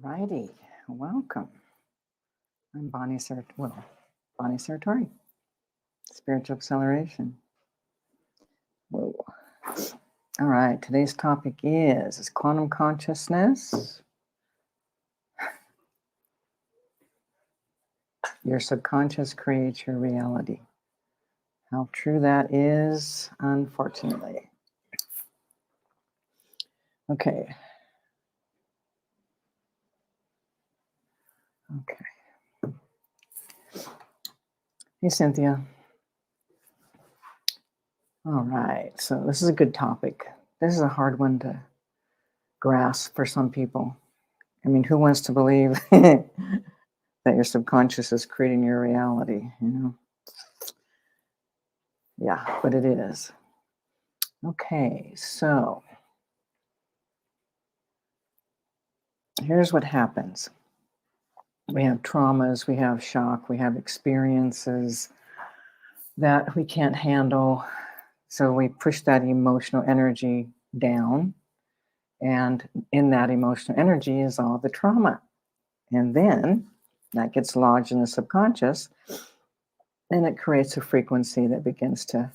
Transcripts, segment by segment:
Righty, welcome. I'm Bonnie Serratore, Spiritual Acceleration. Whoa. All right, today's topic is quantum consciousness. Your subconscious creates your reality. How true that is, unfortunately. Okay. Hey, Cynthia. All right, so this is a good topic. This is a hard one to grasp for some people. I mean, who wants to believe that your subconscious is creating your reality, Yeah, but it is. Okay, so here's what happens. We have traumas, we have shock, we have experiences that we can't handle. So we push that emotional energy down. And in that emotional energy is all the trauma. And then that gets lodged in the subconscious and it creates a frequency that begins to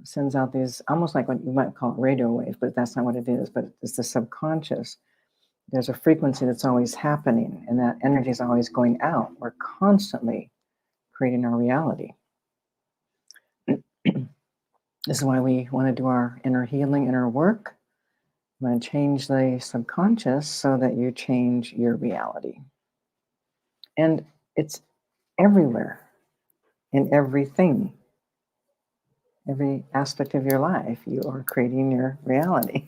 sends out these almost like what you might call radio waves, but that's not what it is. But it's the subconscious. There's a frequency that's always happening, and that energy is always going out. We're constantly creating our reality. This is why we want to do our inner healing, inner work. We want to change the subconscious so that you change your reality. And it's everywhere, in everything. Every aspect of your life, you are creating your reality.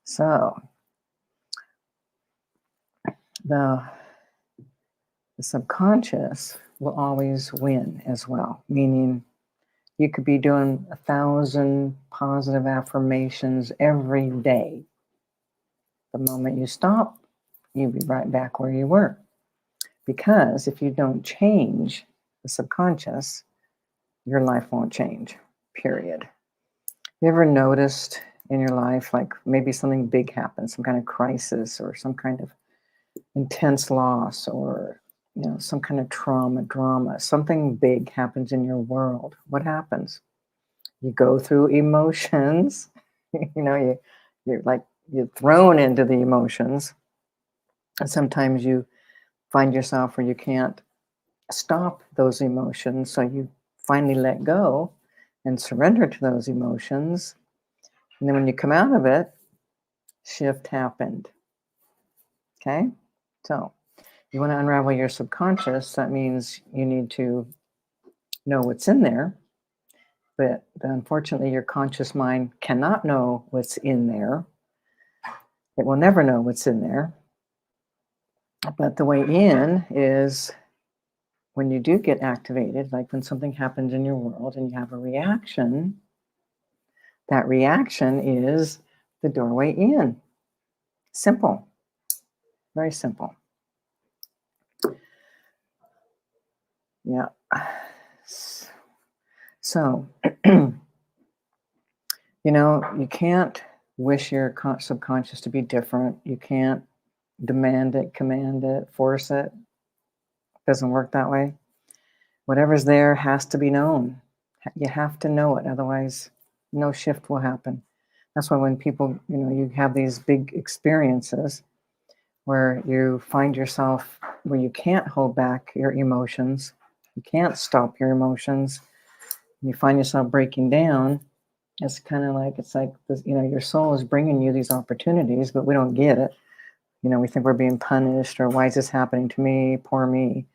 So, the subconscious will always win as well, meaning you could be doing 1,000 positive affirmations every day. The moment you stop, you'll be right back where you were. Because if you don't change the subconscious, your life won't change, period. You ever noticed in your life, like maybe something big happens, some kind of crisis or some kind of intense loss or some kind of drama, something big happens in your world. What happens? You go through emotions, you're thrown into the emotions. And sometimes you find yourself where you can't stop those emotions. So you finally let go and surrender to those emotions. And then when you come out of it, shift happened. Okay? So you want to unravel your subconscious. That means you need to know what's in there. But unfortunately, your conscious mind cannot know what's in there. It will never know what's in there. But the way in is when you do get activated, like when something happens in your world and you have a reaction, that reaction is the doorway in. Simple. Very simple. Yeah. So, you can't wish your subconscious to be different. You can't demand it, command it, force it. It doesn't work that way. Whatever's there has to be known. You have to know it. Otherwise, no shift will happen. That's why when people, you have these big experiences where you find yourself where you can't hold back your emotions, you can't stop your emotions, you find yourself breaking down. It's kind of like, your soul is bringing you these opportunities, but we don't get it. We think we're being punished, or why is this happening to me? Poor me.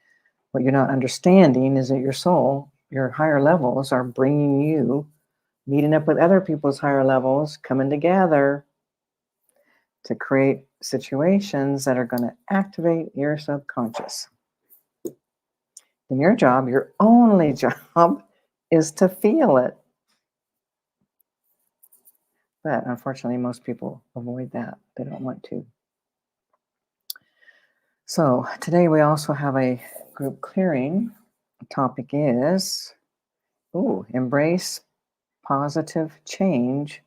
What you're not understanding is that your soul, your higher levels, are bringing you, meeting up with other people's higher levels, coming together to create situations that are going to activate your subconscious. And your job, your only job, is to feel it. But unfortunately, most people avoid that. They don't want to. So today we also have a group clearing. The topic is, embrace positive change.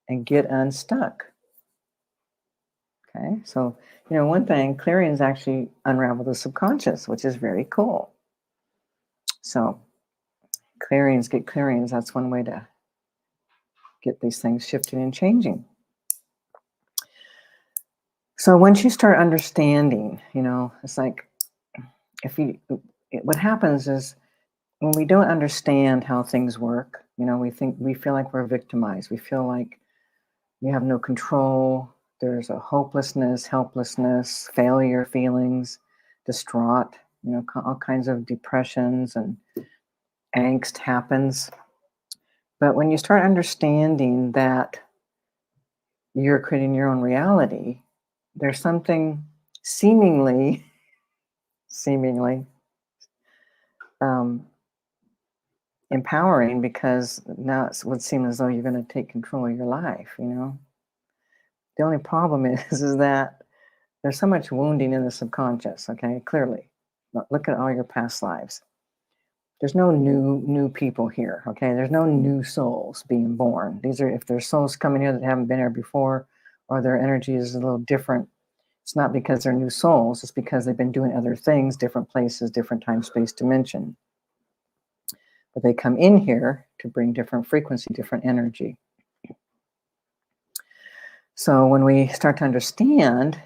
And get unstuck. Okay, so one thing, clearings actually unravel the subconscious, which is very cool. So clearings get clearings. That's one way to get these things shifting and changing. So once you start understanding, it's like if you, what happens is when we don't understand how things work, we feel like we're victimized. We feel like we have no control. There's a hopelessness, helplessness, failure feelings, distraught, all kinds of depressions and angst happens. But when you start understanding that you're creating your own reality, there's something seemingly um, empowering, because now it would seem as though you're going to take control of your life. The only problem is that there's so much wounding in the subconscious. Okay, clearly, look at all your past lives. There's no new people here. Okay, there's no new souls being born. These are, if there's souls coming here that haven't been here before, or their energy is a little different, it's not because they're new souls. It's because they've been doing other things, different places, different time, space, dimension. But they come in here to bring different frequency, different energy. So when we start to understand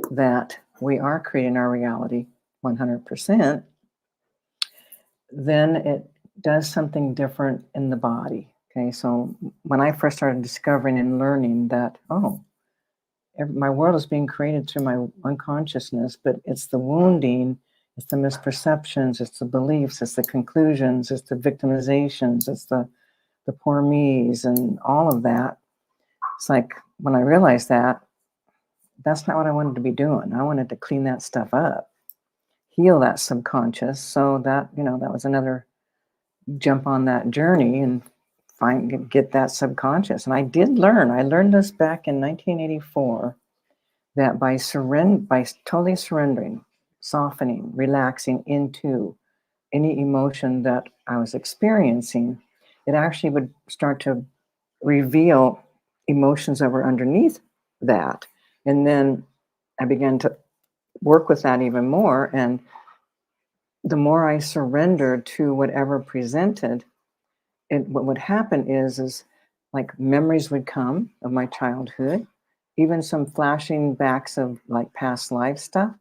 that we are creating our reality 100%, then it does something different in the body. Okay, so when I first started discovering and learning that, my world is being created through my unconsciousness, but it's the wounding, it's the misperceptions, it's the beliefs, it's the conclusions, it's the victimizations, it's the poor me's and all of that. It's like when I realized that, that's not what I wanted to be doing. I wanted to clean that stuff up, heal that subconscious, so that, that was another jump on that journey and get that subconscious. And I learned this back in 1984, that by totally surrendering, softening, relaxing into any emotion that I was experiencing, it actually would start to reveal emotions that were underneath that. And then I began to work with that even more. And the more I surrendered to whatever presented, what would happen is like memories would come of my childhood, even some flashing backs of like past life stuff,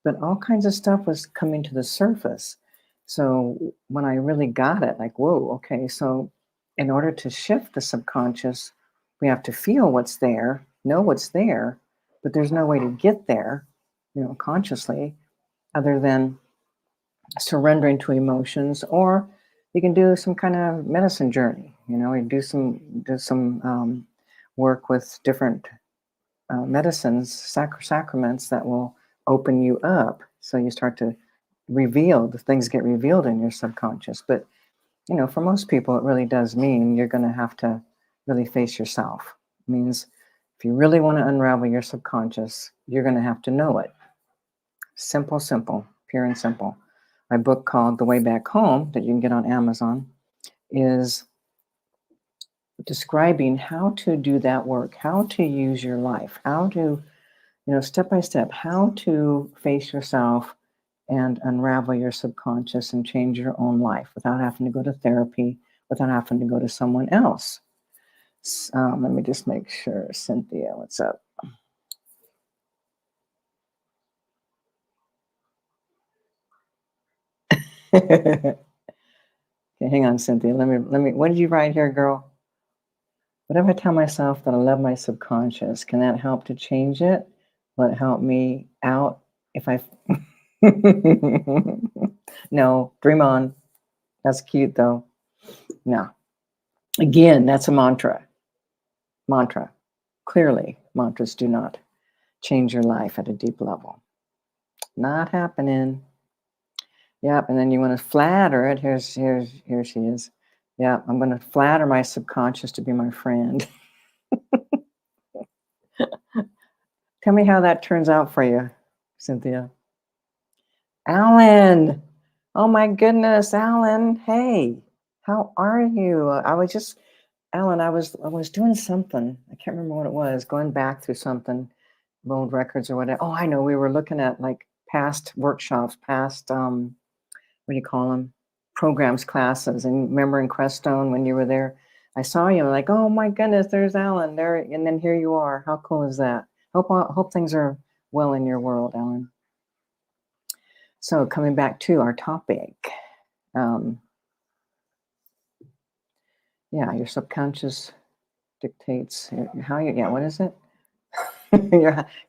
but all kinds of stuff was coming to the surface. So when I really got it, like, whoa, okay, so in order to shift the subconscious, we have to feel what's there, know what's there, but there's no way to get there, consciously, other than surrendering to emotions. Or you can do some kind of medicine journey. You do some work with different medicines, sacraments that will open you up. So you start to the things get revealed in your subconscious. But for most people, it really does mean you're going to have to really face yourself. It means if you really want to unravel your subconscious, you're going to have to know it. Simple, pure and simple. My book called The Way Back Home, that you can get on Amazon, is describing how to do that work, how to use your life, how to, step by step, how to face yourself and unravel your subconscious and change your own life without having to go to therapy, without having to go to someone else. Let me just make sure. Cynthia, what's up? Okay, hang on, Cynthia. Let me. What did you write here, girl? Whatever I tell myself that I love my subconscious, can that help to change it? Will it help me out if I? No, dream on. That's cute though. No. Again, that's a mantra. Mantra. Clearly, mantras do not change your life at a deep level. Not happening. Yep, and then you want to flatter it. Here she is. Yeah, I'm going to flatter my subconscious to be my friend. Tell me how that turns out for you, Cynthia. Alan, oh my goodness, Alan. Hey, how are you? Alan, I was doing something. I can't remember what it was. Going back through something, old records or whatever. Oh, I know. We were looking at like past workshops, past what do you call them? Programs, classes. And remember in Crestone when you were there, I saw you like, oh my goodness, there's Alan there, and then here you are. How cool is that? Hope things are well in your world, Alan. So coming back to our topic, um, yeah, your subconscious dictates how you. Yeah, what is it?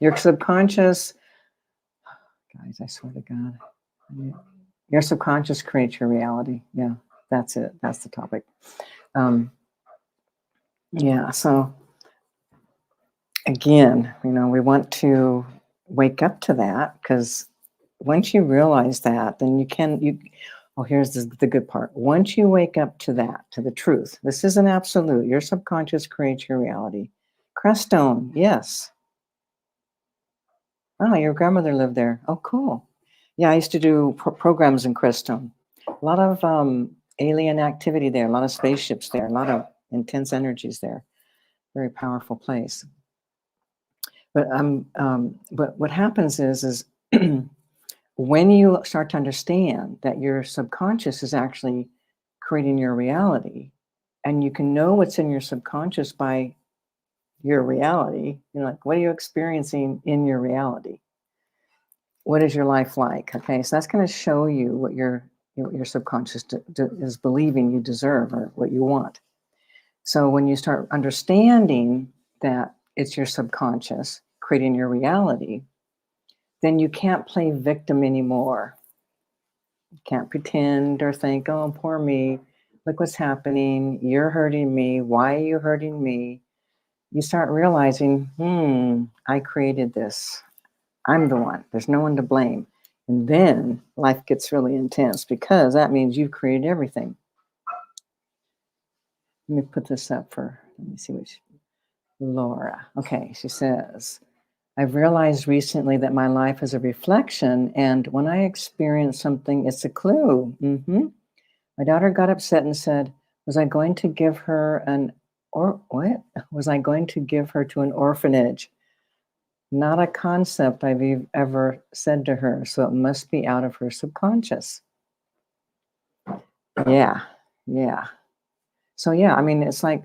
your subconscious. Guys, I swear to God, your subconscious creates your reality. Yeah, that's it. That's the topic. Yeah. So again, we want to wake up to that, because once you realize that, then oh, here's the good part. Once you wake up to that, to the truth, this is an absolute. Your subconscious creates your reality. Crestone, yes. Oh, your grandmother lived there. Oh, cool. Yeah, I used to do programs in Crestone. A lot of alien activity there, a lot of spaceships there, a lot of intense energies there. Very powerful place. But what happens is when you start to understand that your subconscious is actually creating your reality, and you can know what's in your subconscious by your reality, like, what are you experiencing in your reality? What is your life like? Okay, so that's going to show you what your subconscious is believing you deserve, or what you want. So when you start understanding that it's your subconscious creating your reality, then you can't play victim anymore. You can't pretend or think, oh, poor me, look what's happening, you're hurting me, why are you hurting me? You start realizing, I created this. I'm the one. There's no one to blame. And then life gets really intense, because that means you've created everything. Let me put this up let me see Laura. Okay, she says, I've realized recently that my life is a reflection, and when I experience something, it's a clue. My daughter got upset and said, was I going to give her what? Was I going to give her to an orphanage? Not a concept I've ever said to her, so it must be out of her subconscious. Yeah. So yeah, I mean, it's like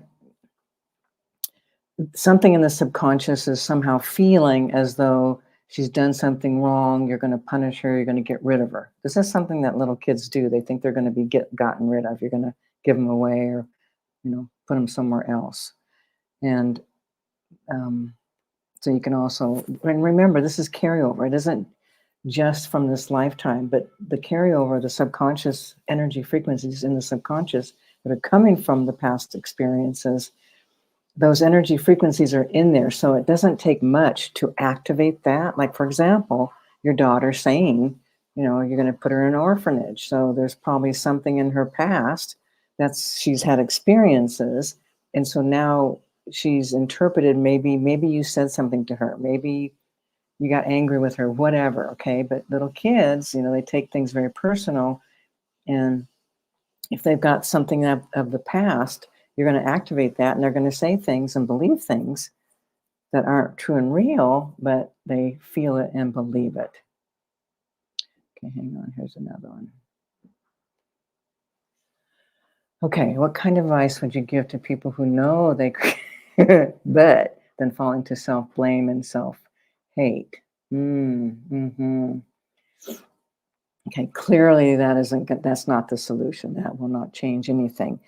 something in the subconscious is somehow feeling as though she's done something wrong. You're going to punish her. You're going to get rid of her. This is something that little kids do. They think they're going to be gotten rid of. You're going to give them away, or put them somewhere else. And so you can also, and remember, this is carryover. It isn't just from this lifetime, but the carryover, the subconscious energy frequencies in the subconscious that are coming from the past experiences, those energy frequencies are in there. So it doesn't take much to activate that. Like, for example, your daughter saying, you're going to put her in an orphanage. So there's probably something in her past she's had experiences. And so now she's interpreted, maybe you said something to her, maybe you got angry with her, whatever. Okay. But little kids, they take things very personal. And if they've got something of the past, you're going to activate that, and they're going to say things and believe things that aren't true and real, but they feel it and believe it. Okay, hang on. Here's another one. Okay, what kind of advice would you give to people who know they but then fall into self-blame and self-hate? Okay, clearly that's not the solution. That will not change anything.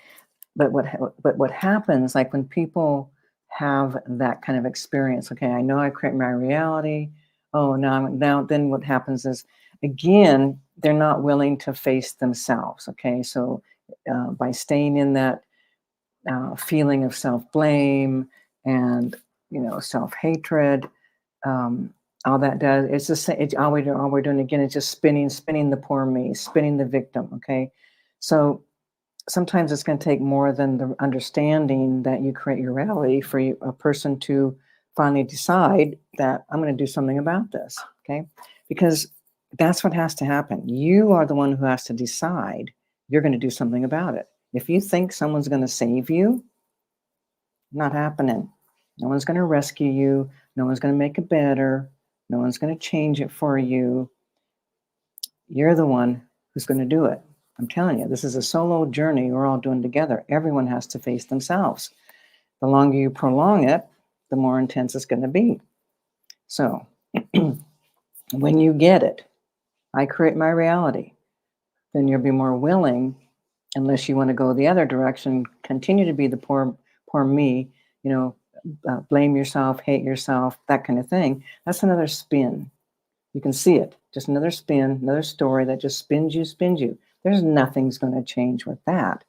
But what happens, like when people have that kind of experience, okay, I know I create my reality. Oh, now then what happens is, again, they're not willing to face themselves. Okay, so by staying in that feeling of self-blame and self-hatred, all that does, it's just all we're doing again is just spinning the poor me, spinning the victim. Okay, so sometimes it's going to take more than the understanding that you create your reality for a person to finally decide that I'm going to do something about this. Okay, because that's what has to happen. You are the one who has to decide you're going to do something about it. If you think someone's going to save you, not happening. No one's going to rescue you. No one's going to make it better. No one's going to change it for you. You're the one who's going to do it. I'm telling you, this is a solo journey we're all doing together. Everyone has to face themselves. The longer you prolong it, the more intense it's going to be. So when you get it, I create my reality, then you'll be more willing, unless you want to go the other direction, continue to be the poor me, blame yourself, hate yourself, that kind of thing. That's another spin. You can see it, just another spin, another story that just spins you. There's nothing's going to change with that.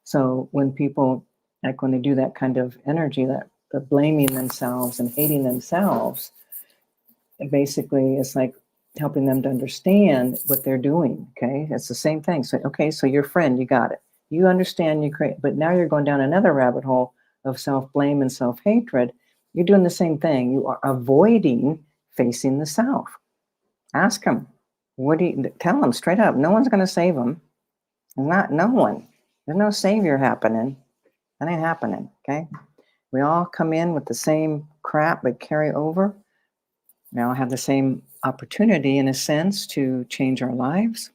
So when people, like when they do that kind of energy, that the blaming themselves and hating themselves, basically it's like helping them to understand what they're doing. Okay, it's the same thing. So okay, so your friend, you got it, you understand, you create, but now you're going down another rabbit hole of self-blame and self-hatred. You're doing the same thing. You are avoiding facing the self. Ask them, what do you tell them straight up? No one's going to save them. No one. There's no savior happening. That ain't happening. Okay, we all come in with the same crap but carry over. We all have the same opportunity, in a sense, to change our lives.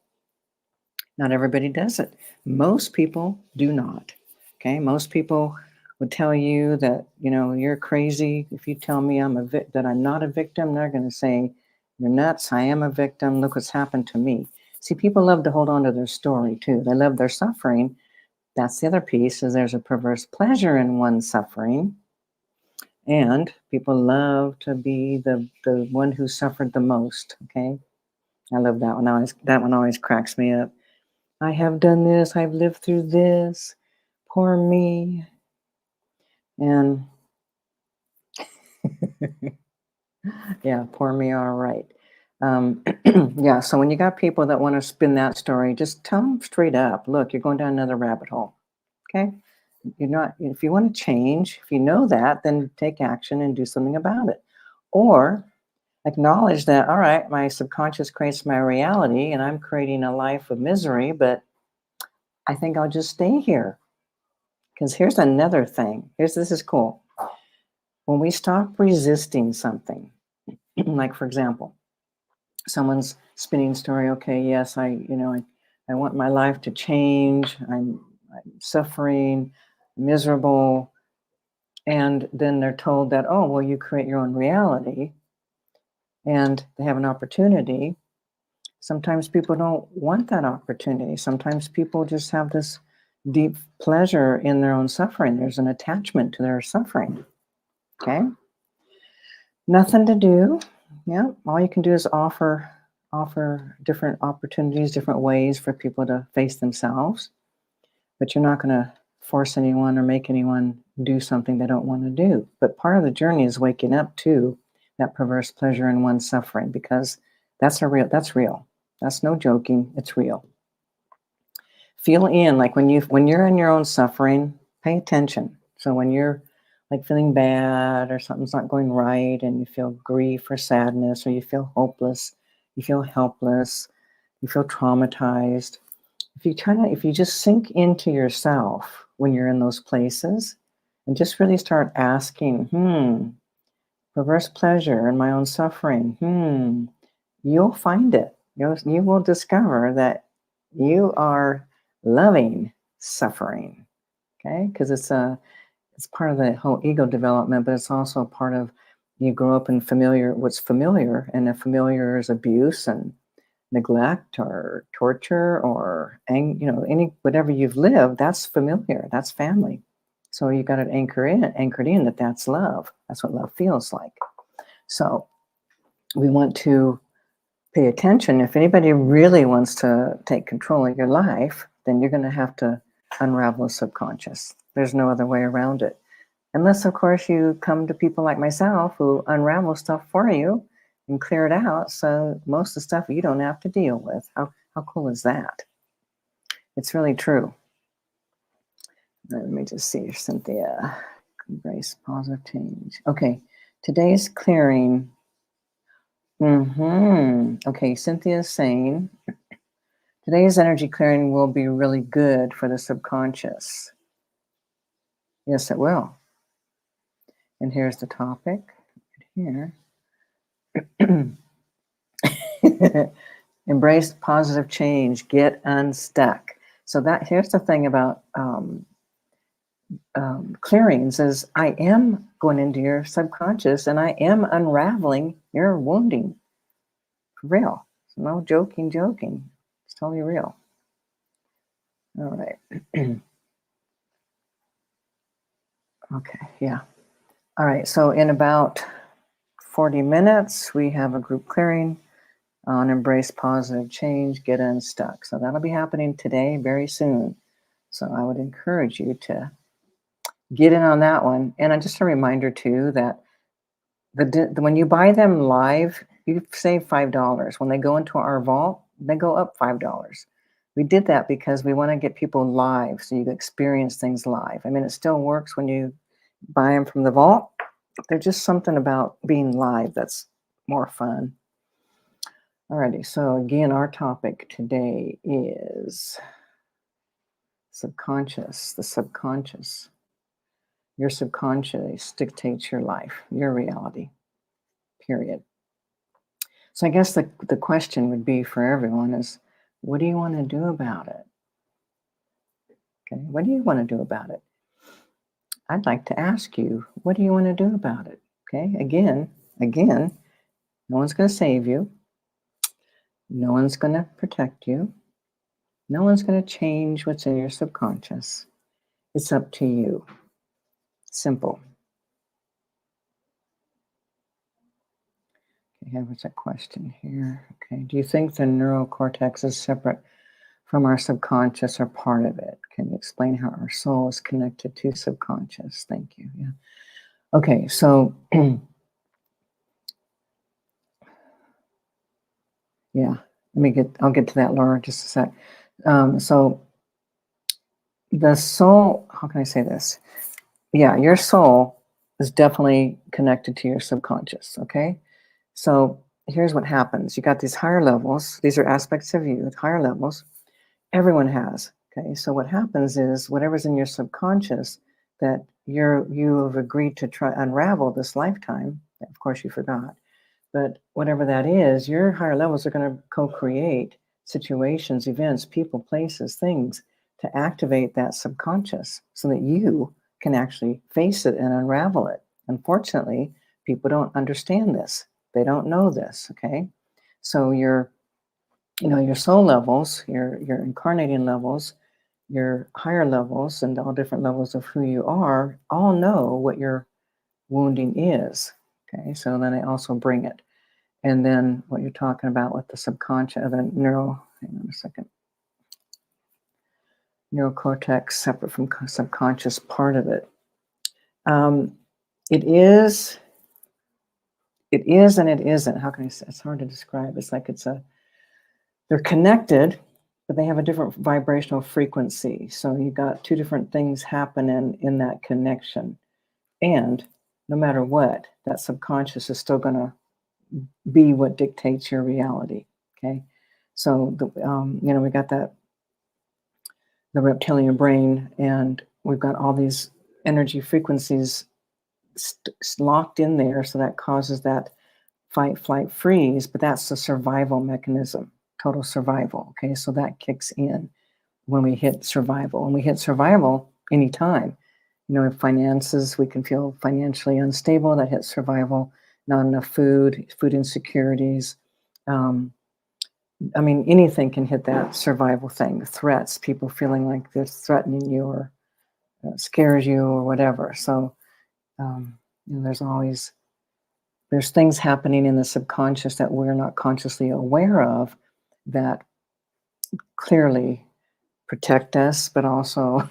Not everybody does it. Most people do not. Okay, most people would tell you that you're crazy if you tell me that I'm not a victim. They're going to say you're nuts. I am a victim. Look what's happened to me. See, people love to hold on to their story too. They love their suffering. That's the other piece. Is there's a perverse pleasure in one's suffering. And people love to be the one who suffered the most. Okay, I love that one. That one always cracks me up. I have done this. I've lived through this. Poor me. And yeah, poor me. All right. Yeah. So when you got people that want to spin that story, just tell them straight up. Look, you're going down another rabbit hole. Okay. You're not. If you want to change, if you know that, then take action and do something about it, or acknowledge that, all right, my subconscious creates my reality and I'm creating a life of misery, but I think I'll just stay here. Because here's another thing. This is cool. When we stop resisting something, like for example, someone's spinning story, okay, yes, I want my life to change. I'm suffering, miserable. And then they're told that, oh, well, you create your own reality and they have an opportunity. Sometimes people don't want that opportunity. Sometimes people just have this deep pleasure in their own suffering. There's an attachment to their suffering. Okay? Nothing to do. Yeah. All you can do is offer different opportunities, different ways for people to face themselves. But you're not going to force anyone or make anyone do something they don't want to do. But part of the journey is waking up to that perverse pleasure in one's suffering, because that's real. That's no joking. It's real. Feel in, like when you're in your own suffering, pay attention. So when you're like feeling bad or something's not going right and you feel grief or sadness, or you feel hopeless, you feel helpless, you feel traumatized, if you just sink into yourself when you're in those places and just really start asking, perverse pleasure in my own suffering, you'll find it. You will discover that you are loving suffering, okay? Because it's part of the whole ego development, but it's also part of, you grow up in what's familiar, and if familiar is abuse and neglect or torture or any whatever you've lived, that's familiar, that's family. So you got it anchored in that that's love. That's what love feels like. So we want to pay attention. If anybody really wants to take control of your life, then you're going to have to unravel the subconscious. There's no other way around it. Unless, of course, you come to people like myself who unravel stuff for you and clear it out. So most of the stuff you don't have to deal with. How cool is that? It's really true. Let me just see, Cynthia. Embrace positive change. Okay, today's clearing. Okay, Cynthia's saying today's energy clearing will be really good for the subconscious. Yes, it will. And here's the topic here. Embrace positive change, get unstuck. So that here's the thing about clearings is I am going into your subconscious and I am unraveling your wounding. For real. No joking. It's totally real. All right. Okay, yeah. All right, so in about 40 minutes, we have a group clearing on embrace positive change, get unstuck. So that'll be happening today, very soon. So I would encourage you to get in on that one. And just a reminder too that when you buy them live, you save $5. When they go into our vault, they go up $5. We did that because we want to get people live so you can experience things live. I mean, it still works when you buy them from the vault. There's just something about being live that's more fun. Alrighty, so again, our topic today is subconscious, the subconscious. Your subconscious dictates your life, your reality, period. So I guess the question would be for everyone is, what do you want to do about it? Okay, what do you want to do about it? I'd like to ask you, what do you want to do about it? Okay, again, no one's going to save you. No one's going to protect you. No one's going to change what's in your subconscious. It's up to you. Simple. Okay, here's a question here. Okay, do you think the neural cortex is separate from our subconscious or part of it? Can you explain how our soul is connected to subconscious? Thank you. Yeah. Okay, so yeah, I'll get to that, Laura, just a sec. So the soul, how can I say this? Yeah, your soul is definitely connected to your subconscious, okay? So here's what happens. You got these higher levels. These are aspects of you, higher levels. Everyone has, okay? So what happens is whatever's in your subconscious that you have agreed to try unravel this lifetime, of course you forgot, but whatever that is, your higher levels are going to co-create situations, events, people, places, things to activate that subconscious so that you can actually face it and unravel it. Unfortunately, people don't understand this. They don't know this, okay? So your soul levels, your incarnating levels, your higher levels, and all different levels of who you are, all know what your wounding is, okay? So then they also bring it. And then what you're talking about with the subconscious, the hang on a second, neurocortex separate from subconscious part of it. It is and it isn't. How can I say? It's hard to describe. It's like they're connected, but they have a different vibrational frequency. So you got two different things happening in that connection. And no matter what, that subconscious is still going to be what dictates your reality. Okay. So, we got the reptilian brain, and we've got all these energy frequencies locked in there. So that causes that fight, flight, freeze, but that's the survival mechanism, total survival. Okay. So that kicks in when we hit survival. And we hit survival anytime. Finances, we can feel financially unstable. That hits survival. Not enough food insecurities. Anything can hit that survival thing. Threats, people feeling like they're threatening you or scares you or whatever. So there's things happening in the subconscious that we're not consciously aware of that clearly protect us, but also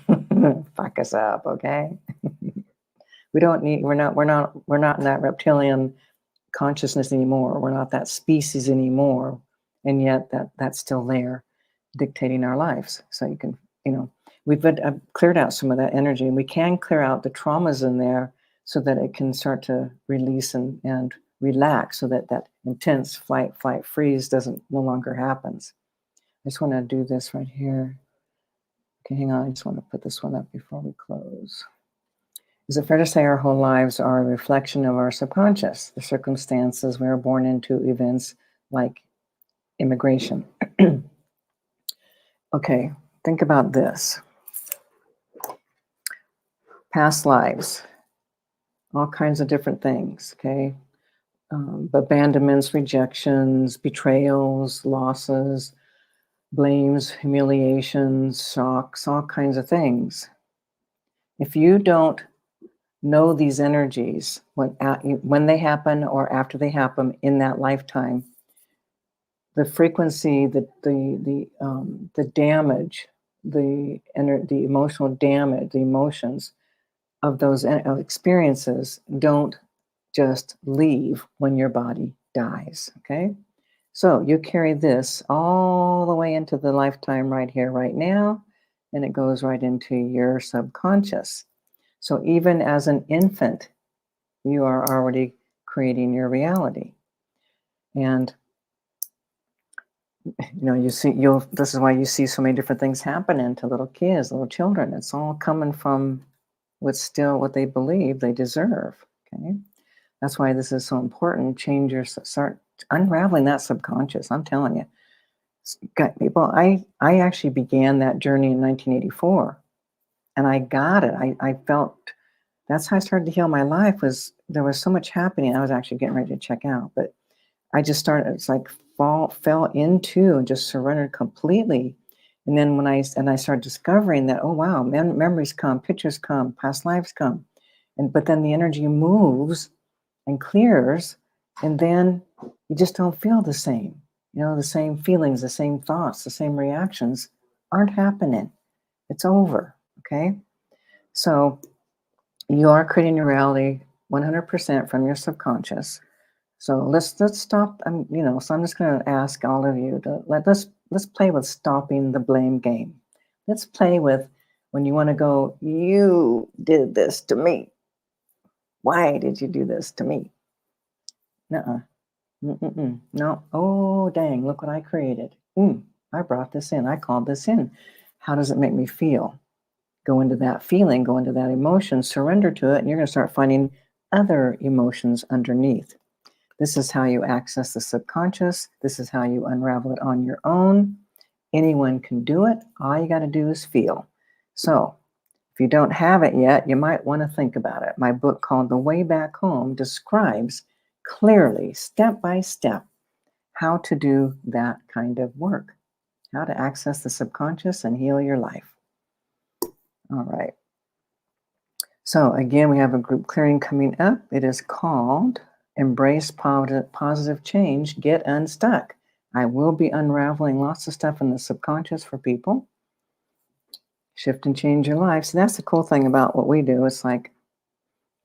fuck us up. Okay. We're not in that reptilian consciousness anymore. We're not that species anymore. And yet that's still there dictating our lives. So you can, we've cleared out some of that energy, and we can clear out the traumas in there so that it can start to release and relax, so that intense flight, freeze no longer happens. I just want to do this right here. Okay, hang on. I just want to put this one up before we close. Is it fair to say our whole lives are a reflection of our subconscious, the circumstances we were born into, events like immigration? Okay, think about this. Past lives, all kinds of different things, okay? Abandonments, rejections, betrayals, losses, blames, humiliations, shocks, all kinds of things. If you don't know these energies when they happen or after they happen in that lifetime, the frequency, the damage, the emotional damage, the emotions of those experiences don't just leave when your body dies. Okay, so you carry this all the way into the lifetime right here, right now, and it goes right into your subconscious. So even as an infant, you are already creating your reality. And this is why you see so many different things happening to little kids, little children. It's all coming from what they believe they deserve. Okay, that's why this is so important. Start unraveling that subconscious. I'm telling you, people. I actually began that journey in 1984, and I got it. I felt that's how I started to heal my life. There was so much happening. I was actually getting ready to check out, but I just started. It's like fell into and just surrendered completely. And then when I started discovering that, oh wow, memories come, pictures come, past lives come, but then the energy moves and clears, and then you just don't feel the same. The same feelings, the same thoughts, the same reactions aren't happening. It's over. Okay, so you are creating your reality 100% from your subconscious. So let's stop. So I'm just going to ask all of you to let's play with stopping the blame game. Let's play with when you want to go. You did this to me. Why did you do this to me? Nuh-uh. Mm-mm-mm. No. Oh dang! Look what I created. I brought this in. I called this in. How does it make me feel? Go into that feeling. Go into that emotion. Surrender to it, and you're going to start finding other emotions underneath. This is how you access the subconscious. This is how you unravel it on your own. Anyone can do it. All you got to do is feel. So if you don't have it yet, you might want to think about it. My book called The Way Back Home describes clearly, step by step, how to do that kind of work, how to access the subconscious and heal your life. All right. So again, we have a group clearing coming up. It is called Embrace Positive Change, Get Unstuck. I will be unraveling lots of stuff in the subconscious for people. Shift and change your life. So that's the cool thing about what we do. It's like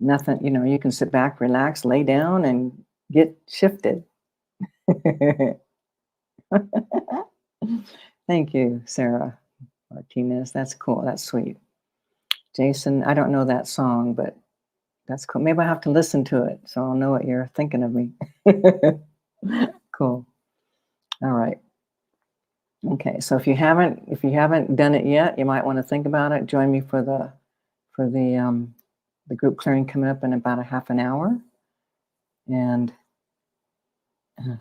nothing, you can sit back, relax, lay down, and get shifted. Thank you, Sarah Martinez. That's cool. That's sweet. Jason, I don't know that song, but that's cool. Maybe I have to listen to it so I'll know what you're thinking of me. Cool. All right. Okay. So if you haven't done it yet, you might want to think about it. Join me for the group clearing coming up in about a half an hour. And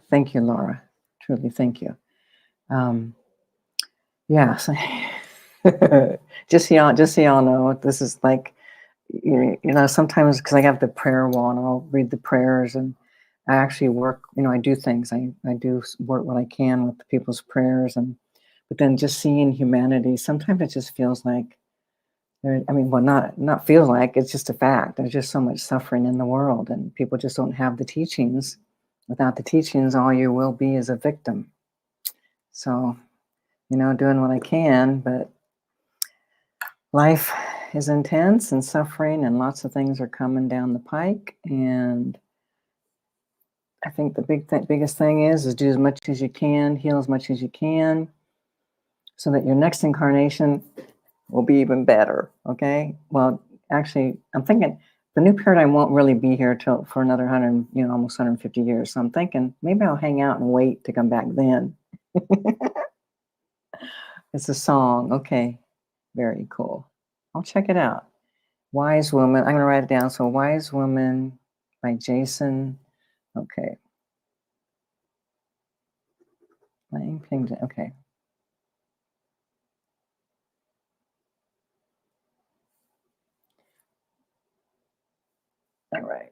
thank you, Laura. Truly, thank you. Yeah. So just so y'all know, this is like, sometimes because I have the prayer wall and I'll read the prayers, and I actually work, I do things. I do work what I can with the people's prayers, but then just seeing humanity, sometimes it just feels like not feels like, it's just a fact. There's just so much suffering in the world, and people just don't have the teachings. Without the teachings, all you will be is a victim. So, doing what I can, but life is intense and suffering, and lots of things are coming down the pike. And I think the biggest thing is do as much as you can, heal as much as you can, so that your next incarnation will be even better. Okay. Well, actually, I'm thinking the new paradigm won't really be here for another 100, almost 150 years. So I'm thinking maybe I'll hang out and wait to come back then. It's a song. Okay. Very cool. I'll check it out. Wise Woman. I'm going to write it down. So Wise Woman by Jason. Okay. Okay. All right.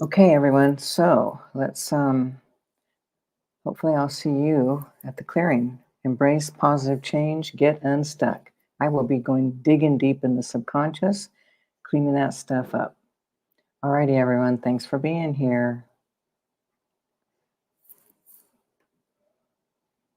Okay, everyone. So let's hopefully I'll see you at the clearing. Embrace positive change, get unstuck. I will be going digging deep in the subconscious, cleaning that stuff up. All righty, everyone. Thanks for being here.